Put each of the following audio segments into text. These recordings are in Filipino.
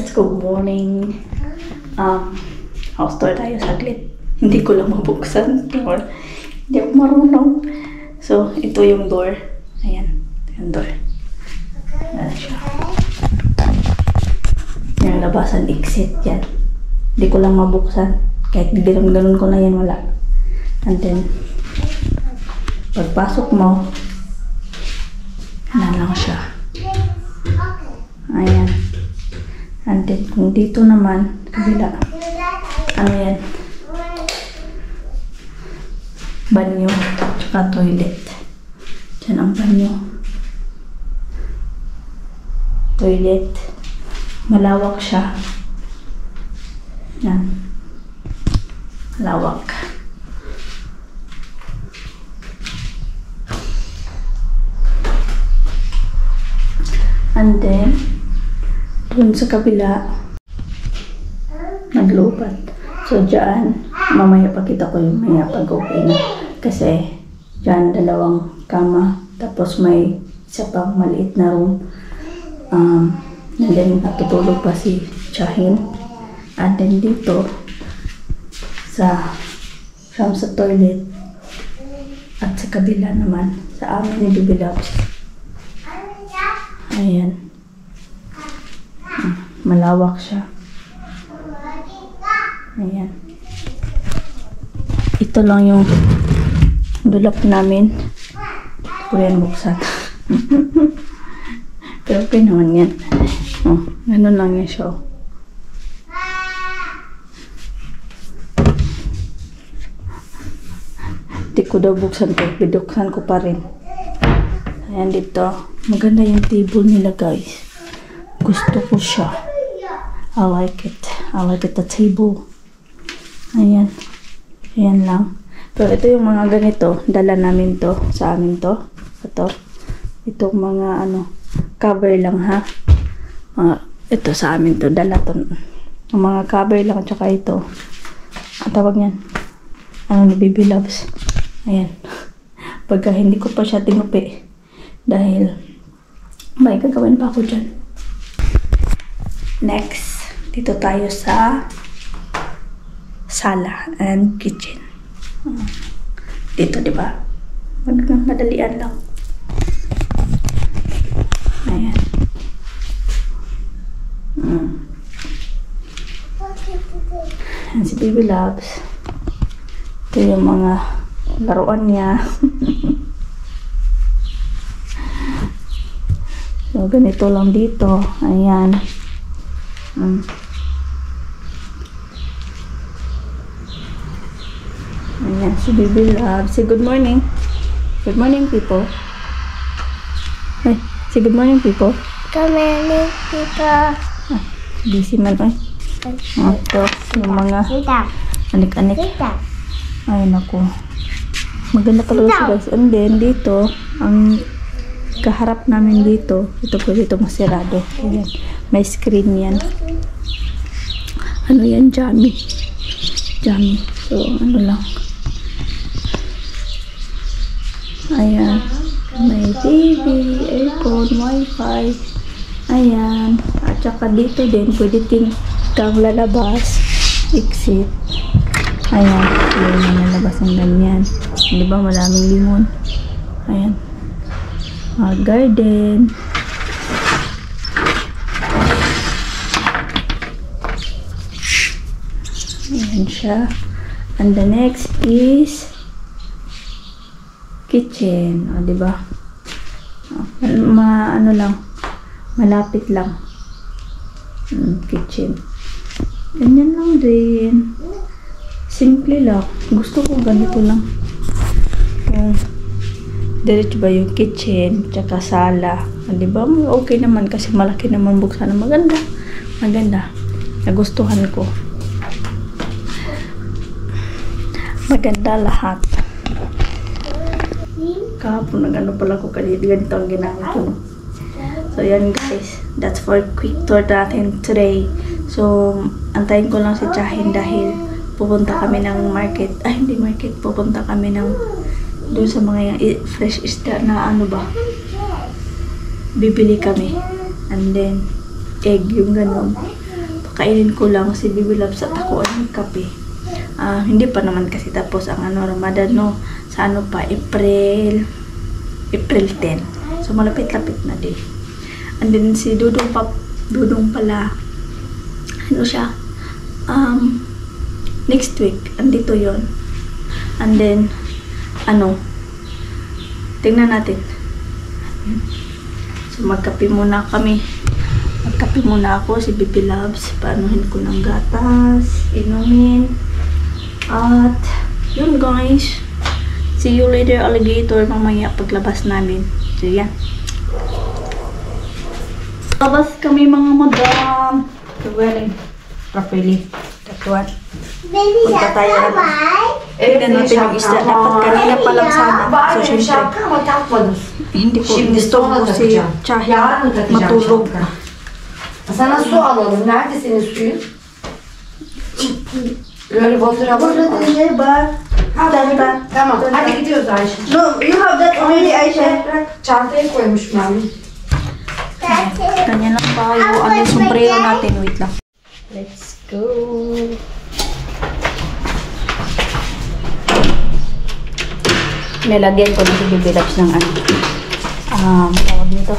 guys, good morning. House tour tayo saglit. Hindi ko lang mabuksan. Hindi ako marunong. So, ito yung door. Ayan, yung door. Ayan siya. Yung labasan, exit yan. Hindi ko lang mabuksan. Kahit ganun ko na yan, wala. And then, pagpasok mo, yan lang siya. Ayan. And then, kung dito naman, kabila, ano yan? Banyo, tsaka toilet. Diyan ang banyo. Toilet. Malawak siya. Yan. Malawak. And then, dun sa kabila, naglupat. So, dyan, mamaya pakita ko yung maya pag okay na. Kasi, dyan, dalawang kama. Tapos, may isa pang maliit na room. And then, natutulog pa si Chahin. And then, dito, from sa toilet, at sa kabila naman, sa amin ni Baby Loves. Ayan. Malawak siya. Ayan. Ito lang yung dulap namin. Ko yan buksan. Pero okay naman yan. Oh, ganun lang yan siya. Hindi ko daw buksan ko. Biduksan ko pa rin. Ayan dito. Maganda yung table nila, guys. Gusto ko siya. I like it. I like it, the table. Ayan. Ayan lang. Pero ito yung mga ganito. Dala namin to. Sa amin to. Ito. Itong mga cover lang, ha. Ito sa amin to. Dala to. Yung mga cover lang. Tsaka ito. Ang tawag yan. Ni Baby Loves. Ayan. Pagka hindi ko pa siya tinupi. Dahil may gagawin pa ako dyan. Next, dito tayo sa sala and kitchen. Dito, di ba? Madalian lang. Ayan. Ayan si Baby Loves. Ito yung mga laruan niya. So, ganito lang dito. Ayan. Ayan, si Baby Loves. Say good morning. Good morning, people. Ay, say good morning, people. Good morning, people. Busy man, ay. Ito, yung mga anik-anik. Ay, naku. Maganda pala siya, guys. And then, dito, ang kaharap namin dito, ito po dito masirado. Ayan. May screen yan. Ano yan? Jammy. Jammy. So, ano lang. Ayan. May TV, aircon, wifi. Ayan. At saka dito din, pwede kang lalabas. Exit. Ayan. Pwede na lalabas ng ganyan. Di ba? Maraming limon. Ayan. Garden. Ayan siya. And the next is kitchen. O, diba? Ano lang. Malapit lang. Kitchen. Ganyan lang din. Simple lang. Gusto ko ganito lang. Diretso ba yung kitchen, tsaka sala. Diba? Okay naman kasi malaki naman buksan. Maganda. Maganda. Nagustuhan ko. Maganda lahat. Kahapon nag pala ko kanina. Ganito ang ginamit ko. So, yan guys. That's for quick tour natin today. So, antayin ko lang si Chahin dahil pupunta kami ng market. Ay, hindi market. Pupunta kami ng doon sa mga fresh isda na bibili kami. And then, egg yung ganun. kakainin ko lang si Bibi Labs at ako ang kape. Hindi pa naman kasi tapos ang Ramadan, no? Sa pa, April 10. So malapit-lapit na din. And then si Dudong pala, ano siya, next week, andito yon. And then, tingnan natin. So magkape muna kami. Magkape muna ako, si Bibi Labs. Paanuhin ko ng gatas, inumin. At, yun guys. See you later, alligator, mamaya paglabas namin. So yan. Labas kami mga madam. So wearing properly. Tatuan. Punta tayo na. Tignan natin yung isda. Dapat kanina pa lang sana. So syempre, hindi ko gusto ko si Chahya matulog. Sana su alalım. Nerede senin suyun? Böyle fotoğrafı Burada Tamam. Hadi gidiyoruz Ayşe. No, you have that already, Aisha. Çantaya koymuş Mami. Ganyan lang tayo. Ano yung sombrero natin? Wait lang. Let's go. Nilagyan ko na si Bibi Labs ng tawag nito.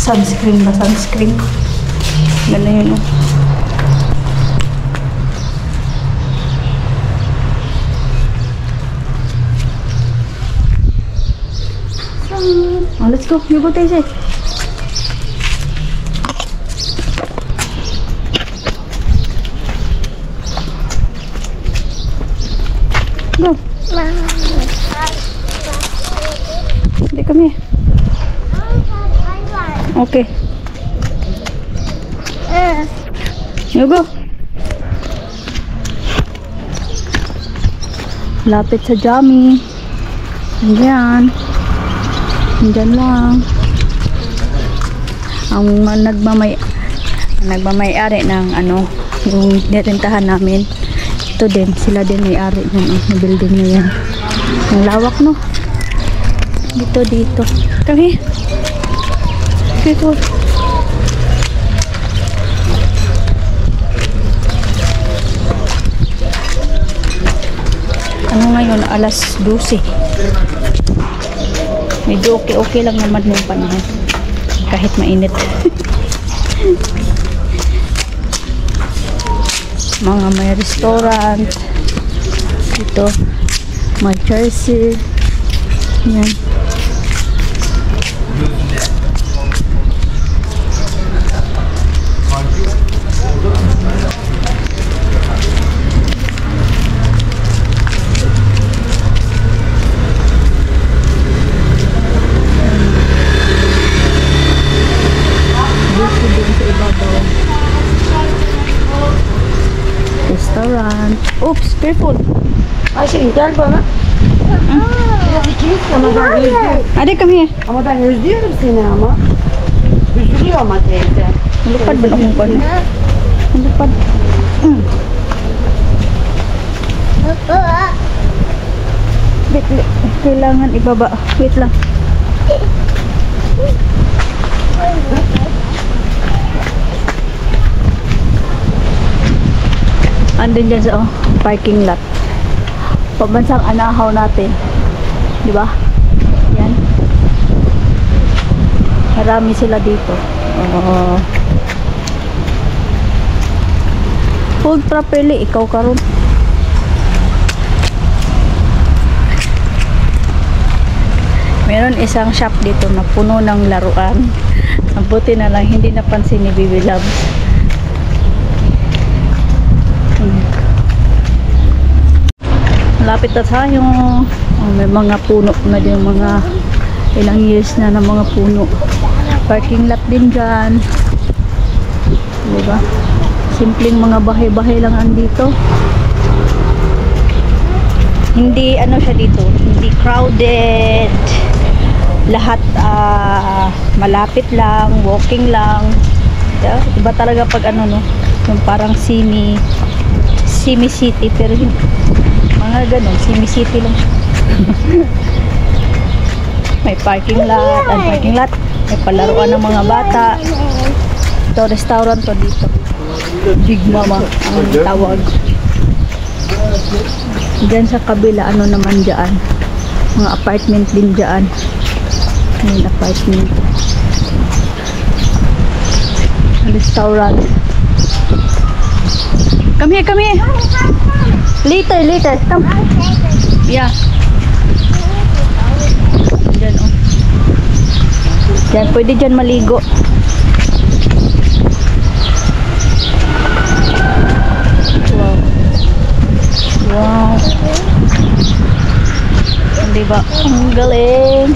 Sunscreen ba? Sunscreen. Ganda yun, oh. Oh, let's go. You go, Taysay. Go. Hindi kami. Okay. You go. Lapit sa Jami. Andiyan. Andiyan lang. Ang nagmamay-ari ng yung nirentahan namin. Ito din, sila din may-ari ng building na yan. Ang lawak, no? Dito. Kami. Dito. Ano ngayon? Alas 12. Medyo okay lang naman yung panahon. Kahit mainit. Mga may restaurant. Ito. May Chelsea. Yan. Restaurant. Oops, careful. Ayşe gel bana. Biraz ikimiz ama ben özlüyorum. Hadi come here. Ama ben özlüyorum seni ama. Üzülüyor ama teyze. Lupad ba akong kon? Lupad. Wait, kailangan ibaba. Wait lang. Andun dyan sa parking lot. Pambansang anahaw natin. Di ba? Yan. Marami sila dito. Hold properly. Ikaw karon. Meron isang shop dito na puno ng laruan. Ang buti na lang hindi napansin ni Bibi Labs. Malapit na tayo. May mga puno na din, mga ilang years na ng mga puno. Parking lot din dyan. Diba? Simpleng mga bahay-bahay lang andito. Hindi siya dito, hindi crowded. Lahat malapit lang, walking lang. Yeah, iba talaga pag yung parang semi city, pero mga ganun, semi city lang. may parking lot. Ang parking lot, may palaruan ng mga bata. Ito, restaurant to dito. Big Mama ang tawag. Diyan sa kabila, ano naman dyan. Mga apartment din dyan. May apartment. Restaurant. Come here, come here. Later, later. Come. Yeah. Diyan, oh. Diyan, pwede dyan maligo. Wow. Wow. Diba? Ang galing.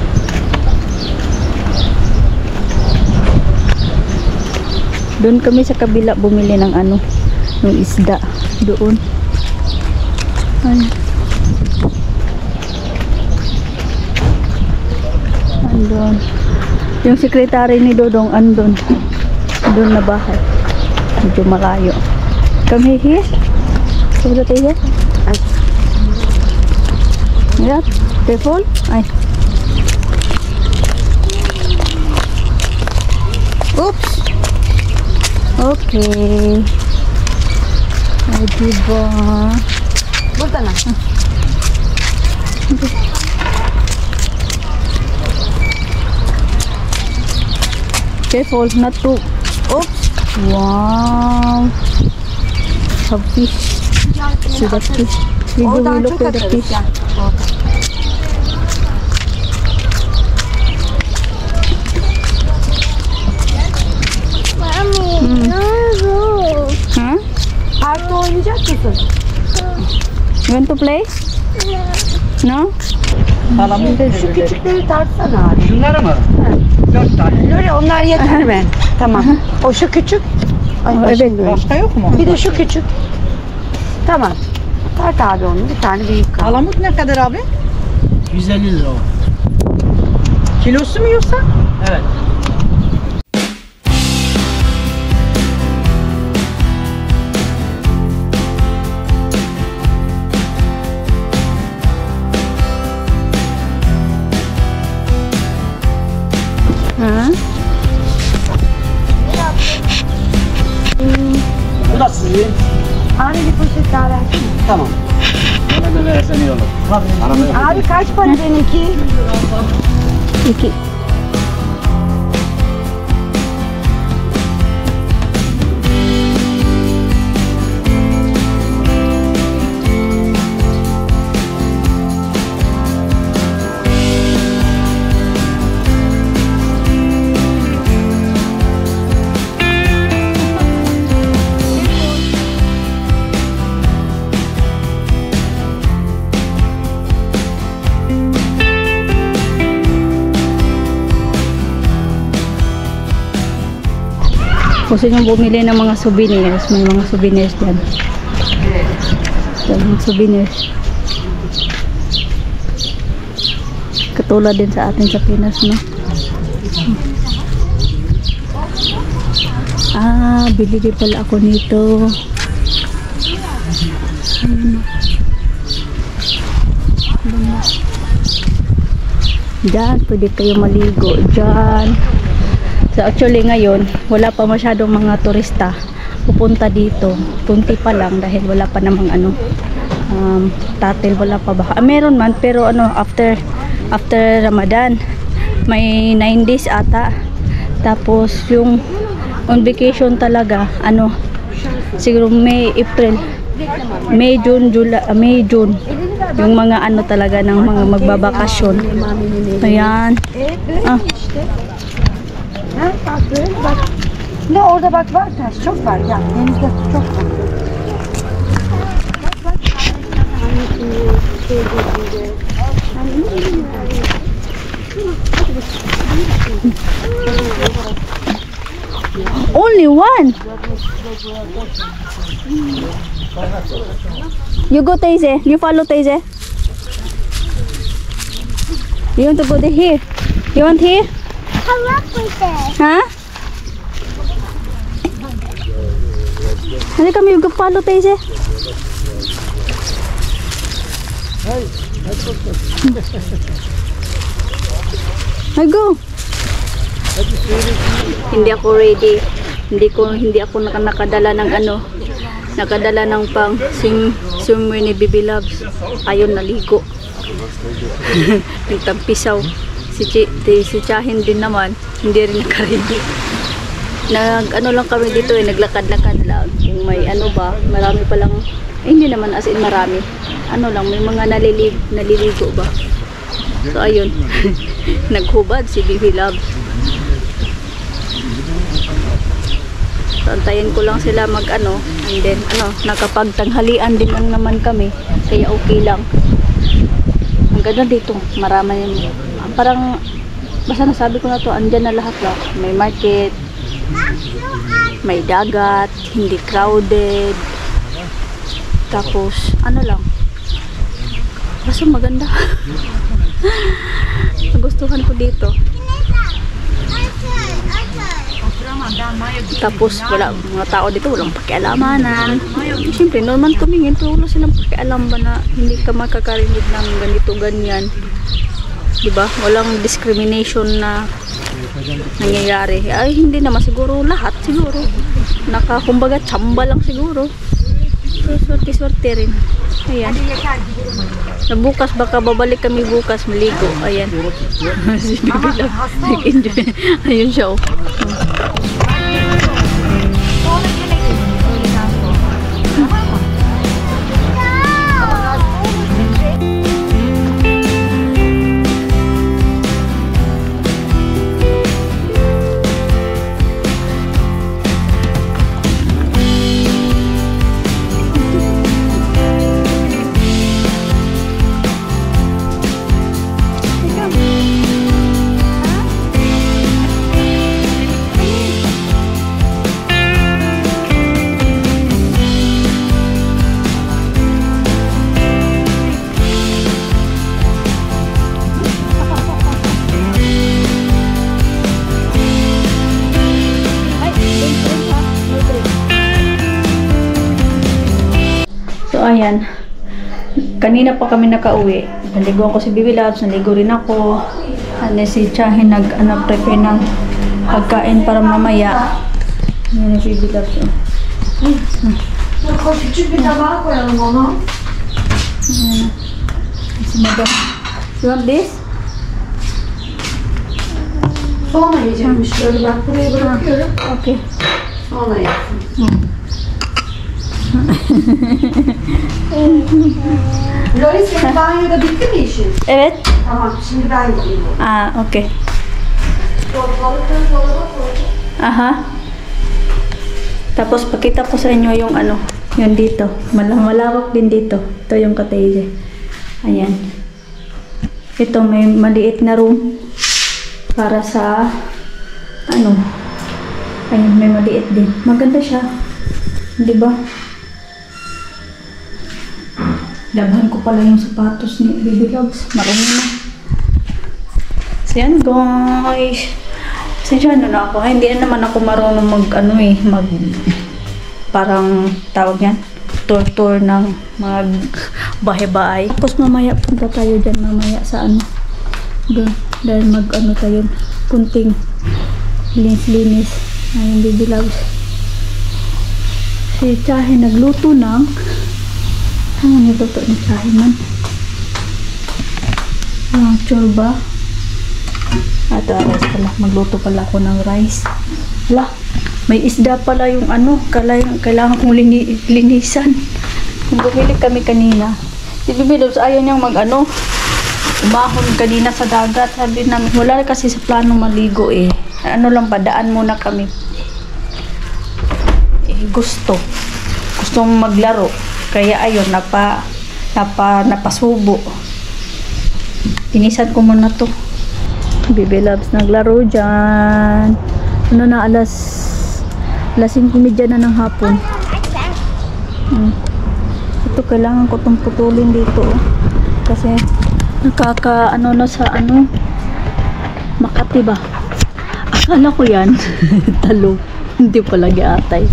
Doon kami sa kabila bumili ng ano, ng isda. Doon. Ay. Andun. Yung sekretary ni Dodong andun. Doon na bahay. Medyo malayo. Come here. Come here. Ay. Yeah. Careful. Ay. Oops. Okay. Ay, diba? Bulta na. Okay. Careful, not to. Oops. Wow. Have fish. See that fish? We go look at the fish. Huh? Parkta oynayacak mısın? You want to play? No? Şu küçükleri tartsana abi. Şunları mı? 4 tane. Lori onlar yeter mi? Tamam. O şu küçük. Ay, Evet. Başka yok mu? bir de şu küçük. Tamam. Tart abi onu. Bir tane büyük kaldı. Palamut ne kadar abi? 150 lira o. Kilosu mu yoksa? Evet. Huh? Bu da sizin. Abi bir poşet daha versene. Tamam. Bana da versen iyi olur. Arabaya. Abi kaç para seninki? 2. Gusto nyo bumili ng mga souvenirs. May mga souvenirs dyan. Mga souvenirs. Katulad din sa atin sa Pinas, no? Ah, bili din pala ako nito. Diyan, pwede kayo maligo. Diyan. So actually ngayon, wala pa masyadong mga turista pupunta dito. Punti pa lang dahil wala pa namang ano, tatil, wala pa ba. Meron man pero ano, after Ramadan, may 9 days ata. Tapos yung on vacation talaga, ano, siguro May, April, May, June, July, May, June. Yung mga ano talaga ng mga magbabakasyon. Ayan. Ah. Ha, bak böyle bak. Ne orada bak var taş çok var ya. Denizde çok var. Bak bak. Only one. You go Tayze. You follow Tayze. You want to go here? You want here? Ha? Hindi kami mag-follow Tayze. I go. Hindi ako ready. Hindi ako nakadala ng ano. Nakadala ng pang swimwear ni Baby Loves. Ayun, naligo. Nagtampisaw. Si Chahin din naman, hindi rin nakaready. Ano lang kami dito naglakad-lakad lang. Yung may ano ba, marami palang, hindi naman as in marami. Ano lang, may mga naliligo ba. So ayun, naghubad si Baby Loves. So, antayin ko lang sila mag ano, and then nakapagtanghalian din lang naman kami, kaya okay lang. Ang ganda dito, marami, parang basta nasabi ko na to, andyan na lahat lang. May market, may dagat, hindi crowded, tapos ano lang, basta maganda. Nagustuhan ko dito. Tapos wala, mga tao dito walang pakialamanan. Siyempre normal tumingin, pero wala silang pakialam ba na hindi ka makakarinig ng ganito ganyan, diba? Walang discrimination na nangyayari. Ay hindi naman siguro lahat, siguro kumbaga tsamba lang siguro, pero swerte rin. Ayan, na bukas baka babalik kami bukas maligo. Ayan. Si Baby Love nag-enjoy. Ayun siya, oh. Ayan, kanina pa kami nakauwi. Naligo ko si Baby Loves, naligo rin ako. Ano si Chahin prepare ng pagkain para mamaya. Ayan si Baby Loves. Küçük bir tabağa koyalım onu. Ayan. Si Madam. You want this? Sonra yiyecekmiş böyle, bak buraya bırakıyorum. Okay. Sonra yesin. Loris, senin banyoda bitti mi işin? Evet. Tamam, şimdi ben gideyim. Okay. Balıkları dolaba koydum. Aha. Tapos pakita ko sa inyo yung yun dito. Malawak din dito. Ito yung cottage. Ayan. Ito may maliit na room para sa ayun, may maliit din. Maganda siya. Di ba? Laban ko pala yung sapatos ni Baby Loves. Marami na. So yan guys. Sensya na ako. Hindi na naman ako marunong parang tawag yan, tour ng mga bahay-bahay. Tapos mamaya punta tayo dyan mamaya sa doon. Dahil tayo, kunting linis. Ayun, Baby Loves. Si Chahin nagluto ng niluto ni Chahin man. Chorba. At rice pala. Magluto pala ako ng rice. Wala. May isda pala yung kailangan kong linisan. Kung bumili kami kanina. Si Baby Loves ayaw niyang umahon kanina sa dagat. Sabi namin, wala kasi sa planong maligo eh. Lang ba, daan muna kami. Gustong maglaro. Kaya ayun, napasubo. Inisan ko muna to. Baby Loves naglaro dyan. Alas 5:30 na ng hapon. Ito, kailangan ko itong putulin dito. Kasi Makati ba? Akala ko yan. Talong. Hindi pala giatay.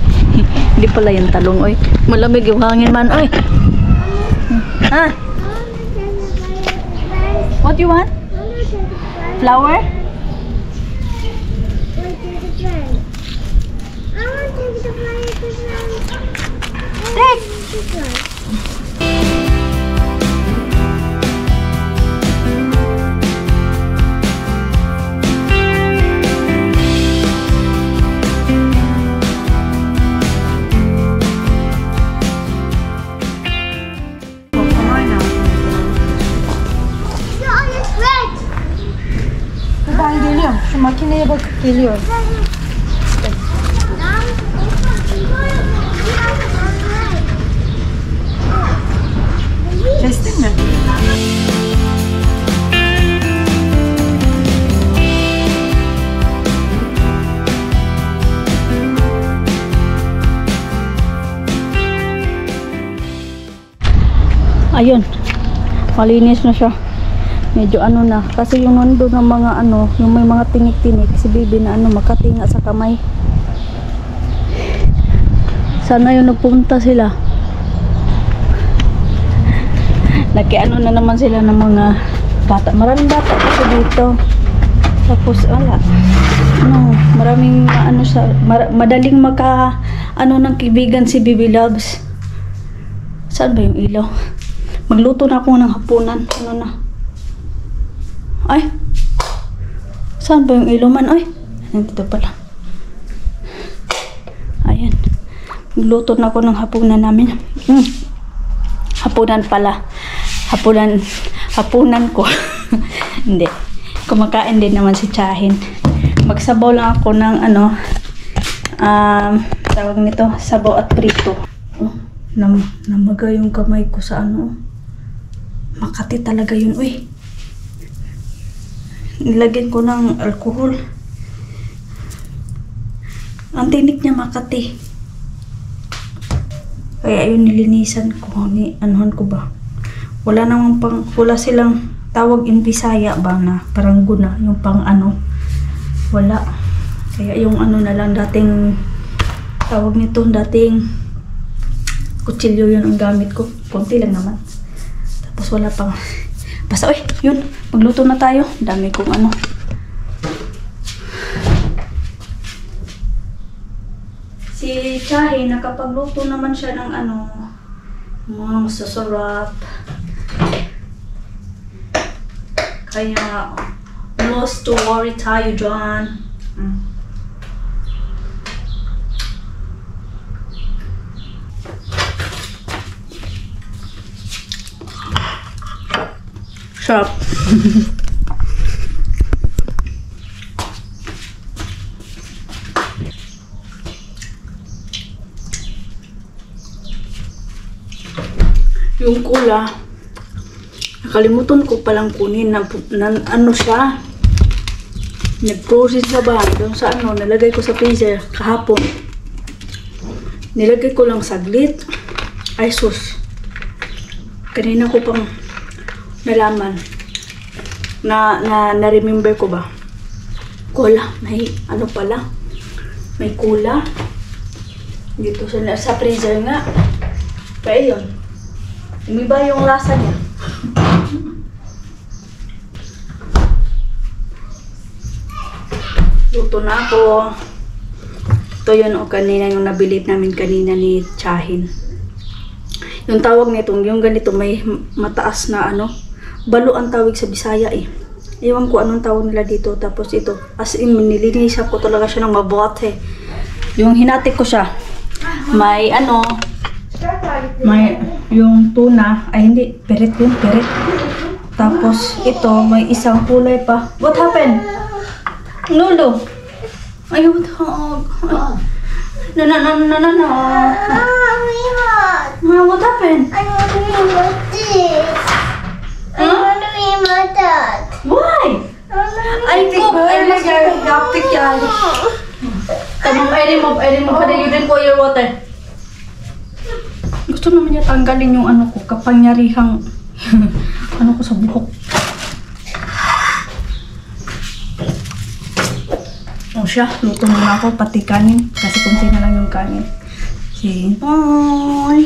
Hindi pala yan talong, oy. Malamig yung hangin man, oy. Ha? What you want? Flower? Rex! Ben geliyorum. Şu makineye bakıp geliyorum. Kestin mi? Ayun. Malinis na siya. Medyo ano na. Kasi yung nandun ng mga ano, yung may mga tinik-tinik, si Bibi na ano, makatinga sa kamay. Sana yung nagpunta sila. Nagkiano na naman sila ng mga bata. Maraming bata kasi dito. Tapos wala. No, maraming ano sa madaling maka ano ng kaibigan si Bibi Loves. Saan ba yung ilaw? Magluto na ako ng hapunan. Ano na? Ay. Saan ba yung ilaw man? Ay. Nandito pala. Ayan. Magluto na ako ng hapunan namin. Hapunan pala. Hapunan ko. Hindi. Kumakain din naman si Chahin. Magsabaw lang ako ng ano, tawag nito, sabaw at prito. Oh, namaga yung kamay ko sa ano. Makati talaga yun, uy. Nilagyan ko ng alcohol. Ang tinik niya makati. Kaya yun nilinisan ko. Anuhan ko ba? Wala namang wala silang tawag in Bisaya ba na parang guna. Yung pang ano. Wala. Kaya yung ano na lang dating tawag nito, dating kutsilyo yun ang gamit ko. Konti lang naman. Tapos wala pang basta, uy, yun. Magluto na tayo. Dami kong ano. Si Chahi, nakapagluto naman siya ng ano, mga masasarap. Kaya, lost to worry tayo dyan. Sarap. Yung kula, nakalimutan ko palang kunin na ano siya, nag-process na ba doon sa ano, nalagay ko sa freezer kahapon. Nilagay ko lang saglit. Ay sus, kanina ko pang nalaman na-remember ko ba, kula, may ano pala, may kula dito sa freezer nga. Kaya yun, umiba yung lasa niya. Luto na ako. Ito yun o kanina yung nabili namin kanina ni Chahin. Yung tawag nito, yung ganito may mataas na ano, balo ang tawag sa Bisaya eh. Iwan ko anong tawag nila dito. Tapos ito, as in, nilinisan ko talaga siya ng mabuti. Yung hinatik ko siya, may ano, may yung tuna, ay hindi, peret yun, peret. Tapos ito, may isang kulay pa. What happened? Lolo? Ay, what happened? No. What happened? I want to remote this. I want to remote that. Why? I cook. I must cook. Tamang, I remove. But you drink all your water. Gusto naman niya tanggalin yung ano ko, kapangyarihang ano ko sa buhok. O siya, luto muna ako, pati kanin. Kasi kunti na lang yung kanin. Okay, bye!